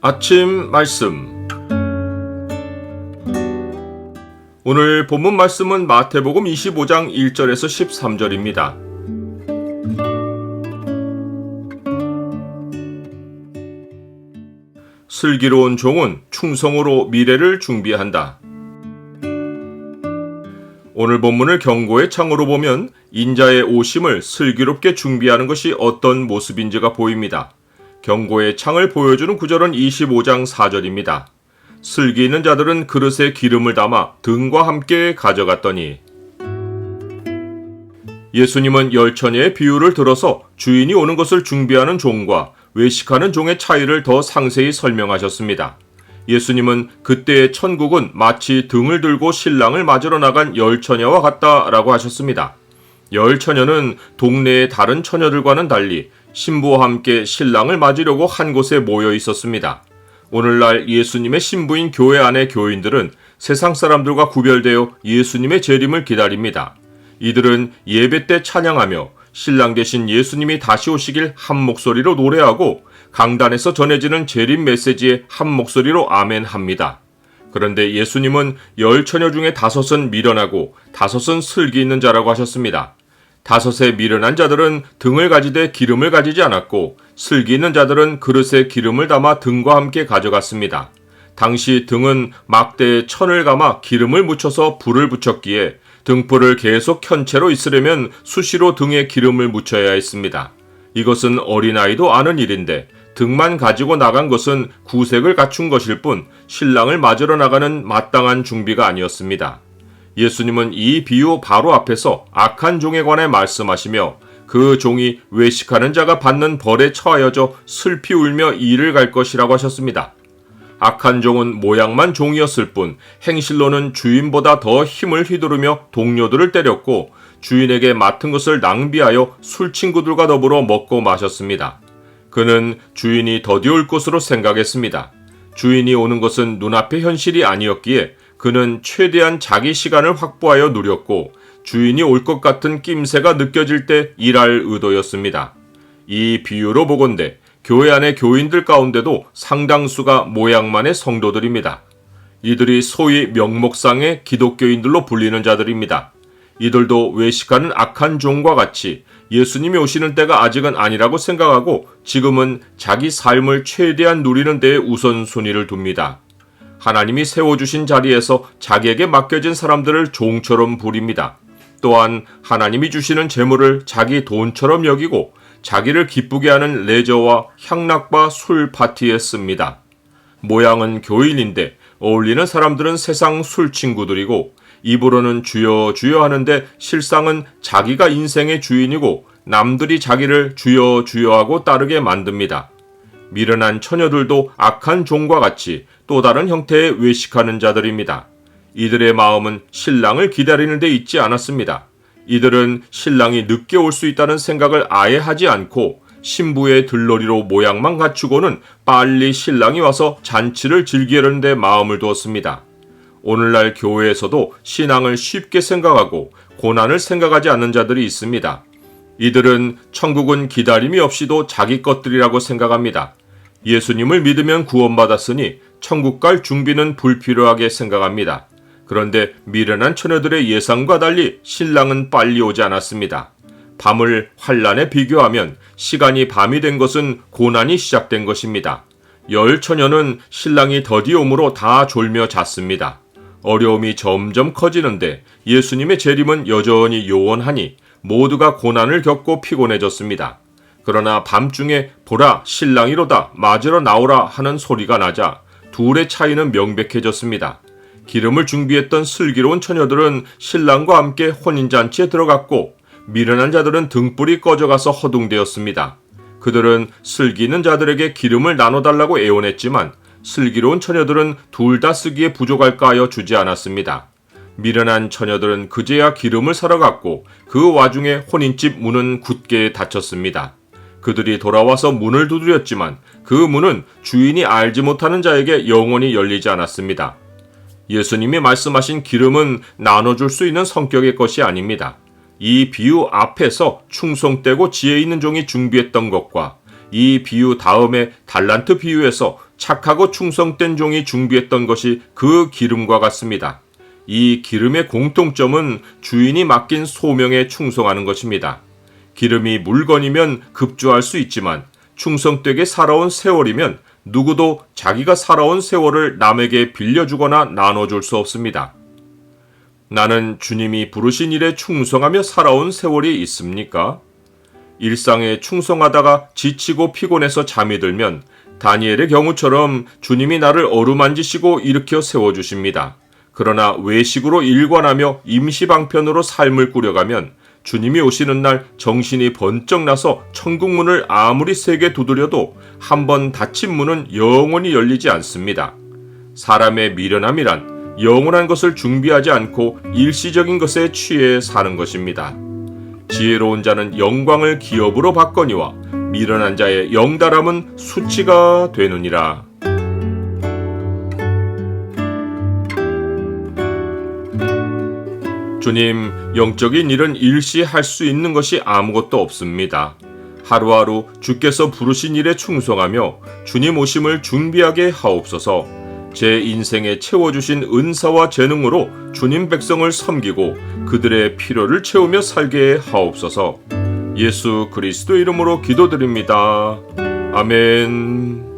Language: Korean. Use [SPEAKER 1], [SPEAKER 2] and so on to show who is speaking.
[SPEAKER 1] 아침 말씀. 오늘 본문 말씀은 마태복음 25장 1절에서 13절입니다. 슬기로운 종은 충성으로 미래를 준비한다. 오늘 본문을 경고의 창으로 보면 인자의 오심을 슬기롭게 준비하는 것이 어떤 모습인지가 보입니다. 경고의 창을 보여주는 구절은 25장 4절입니다. 슬기 있는 자들은 그릇에 기름을 담아 등과 함께 가져갔더니. 예수님은 열처녀의 비유를 들어서 주인이 오는 것을 준비하는 종과 외식하는 종의 차이를 더 상세히 설명하셨습니다. 예수님은 그때의 천국은 마치 등을 들고 신랑을 맞으러 나간 열처녀와 같다라고 하셨습니다. 열처녀는 동네의 다른 처녀들과는 달리 신부와 함께 신랑을 맞으려고 한 곳에 모여 있었습니다. 오늘날 예수님의 신부인 교회 안의 교인들은 세상 사람들과 구별되어 예수님의 재림을 기다립니다. 이들은 예배 때 찬양하며 신랑 되신 예수님이 다시 오시길 한 목소리로 노래하고 강단에서 전해지는 재림 메시지에 한 목소리로 아멘합니다. 그런데 예수님은 열처녀 중에 5은 미련하고 5은 슬기 있는 자라고 하셨습니다. 5에 미련한 자들은 등을 가지되 기름을 가지지 않았고 슬기 있는 자들은 그릇에 기름을 담아 등과 함께 가져갔습니다. 당시 등은 막대에 천을 감아 기름을 묻혀서 불을 붙였기에 등불을 계속 켠 채로 있으려면 수시로 등에 기름을 묻혀야 했습니다. 이것은 어린아이도 아는 일인데 등만 가지고 나간 것은 구색을 갖춘 것일 뿐 신랑을 맞으러 나가는 마땅한 준비가 아니었습니다. 예수님은 이 비유 바로 앞에서 악한 종에 관해 말씀하시며 그 종이 외식하는 자가 받는 벌에 처하여져 슬피 울며 이를 갈 것이라고 하셨습니다. 악한 종은 모양만 종이었을 뿐 행실로는 주인보다 더 힘을 휘두르며 동료들을 때렸고 주인에게 맡은 것을 낭비하여 술친구들과 더불어 먹고 마셨습니다. 그는 주인이 더디올 것으로 생각했습니다. 주인이 오는 것은 눈앞의 현실이 아니었기에 그는 최대한 자기 시간을 확보하여 누렸고 주인이 올 것 같은 낌새가 느껴질 때 일할 의도였습니다. 이 비유로 보건대 교회 안의 교인들 가운데도 상당수가 모양만의 성도들입니다. 이들이 소위 명목상의 기독교인들로 불리는 자들입니다. 이들도 외식하는 악한 종과 같이 예수님이 오시는 때가 아직은 아니라고 생각하고 지금은 자기 삶을 최대한 누리는 데에 우선순위를 둡니다. 하나님이 세워주신 자리에서 자기에게 맡겨진 사람들을 종처럼 부립니다. 또한 하나님이 주시는 재물을 자기 돈처럼 여기고 자기를 기쁘게 하는 레저와 향락과 술 파티에 씁니다. 모양은 교인인데 어울리는 사람들은 세상 술친구들이고 입으로는 주여 주여 하는데 실상은 자기가 인생의 주인이고 남들이 자기를 주여 주여 하고 따르게 만듭니다. 미련한 처녀들도 악한 종과 같이 또 다른 형태의 외식하는 자들입니다. 이들의 마음은 신랑을 기다리는 데 있지 않았습니다. 이들은 신랑이 늦게 올 수 있다는 생각을 아예 하지 않고 신부의 들러리로 모양만 갖추고는 빨리 신랑이 와서 잔치를 즐기려는 데 마음을 두었습니다. 오늘날 교회에서도 신앙을 쉽게 생각하고 고난을 생각하지 않는 자들이 있습니다. 이들은 천국은 기다림이 없이도 자기 것들이라고 생각합니다. 예수님을 믿으면 구원받았으니 천국 갈 준비는 불필요하게 생각합니다. 그런데 미련한 처녀들의 예상과 달리 신랑은 빨리 오지 않았습니다. 밤을 환란에 비교하면 시간이 밤이 된 것은 고난이 시작된 것입니다. 열처녀는 신랑이 더디 오므로 다 졸며 잤습니다. 어려움이 점점 커지는데 예수님의 재림은 여전히 요원하니 모두가 고난을 겪고 피곤해졌습니다. 그러나 밤중에 보라 신랑이로다 맞으러 나오라 하는 소리가 나자 둘의 차이는 명백해졌습니다. 기름을 준비했던 슬기로운 처녀들은 신랑과 함께 혼인잔치에 들어갔고 미련한 자들은 등불이 꺼져가서 허둥대었습니다. 그들은 슬기 있는 자들에게 기름을 나눠달라고 애원했지만 슬기로운 처녀들은 둘 다 쓰기에 부족할까 하여 주지 않았습니다. 미련한 처녀들은 그제야 기름을 사러 갔고 그 와중에 혼인집 문은 굳게 닫혔습니다. 그들이 돌아와서 문을 두드렸지만 그 문은 주인이 알지 못하는 자에게 영원히 열리지 않았습니다. 예수님이 말씀하신 기름은 나눠줄 수 있는 성격의 것이 아닙니다. 이 비유 앞에서 충성되고 지혜 있는 종이 준비했던 것과 이 비유 다음에 달란트 비유에서 착하고 충성된 종이 준비했던 것이 그 기름과 같습니다. 이 기름의 공통점은 주인이 맡긴 소명에 충성하는 것입니다. 기름이 물건이면 급조할 수 있지만 충성되게 살아온 세월이면 누구도 자기가 살아온 세월을 남에게 빌려주거나 나눠줄 수 없습니다. 나는 주님이 부르신 일에 충성하며 살아온 세월이 있습니까? 일상에 충성하다가 지치고 피곤해서 잠이 들면 다니엘의 경우처럼 주님이 나를 어루만지시고 일으켜 세워주십니다. 그러나 외식으로 일관하며 임시방편으로 삶을 꾸려가면 주님이 오시는 날 정신이 번쩍 나서 천국문을 아무리 세게 두드려도 한 번 닫힌 문은 영원히 열리지 않습니다. 사람의 미련함이란 영원한 것을 준비하지 않고 일시적인 것에 취해 사는 것입니다. 지혜로운 자는 영광을 기업으로 받거니와 미련한 자의 영달함은 수치가 되느니라. 주님, 영적인 일은 일시 할 수 있는 것이 아무것도 없습니다. 하루하루 주께서 부르신 일에 충성하며 주님 오심을 준비하게 하옵소서. 제 인생에 채워주신 은사와 재능으로 주님 백성을 섬기고 그들의 필요를 채우며 살게 하옵소서. 예수 그리스도 이름으로 기도드립니다. 아멘.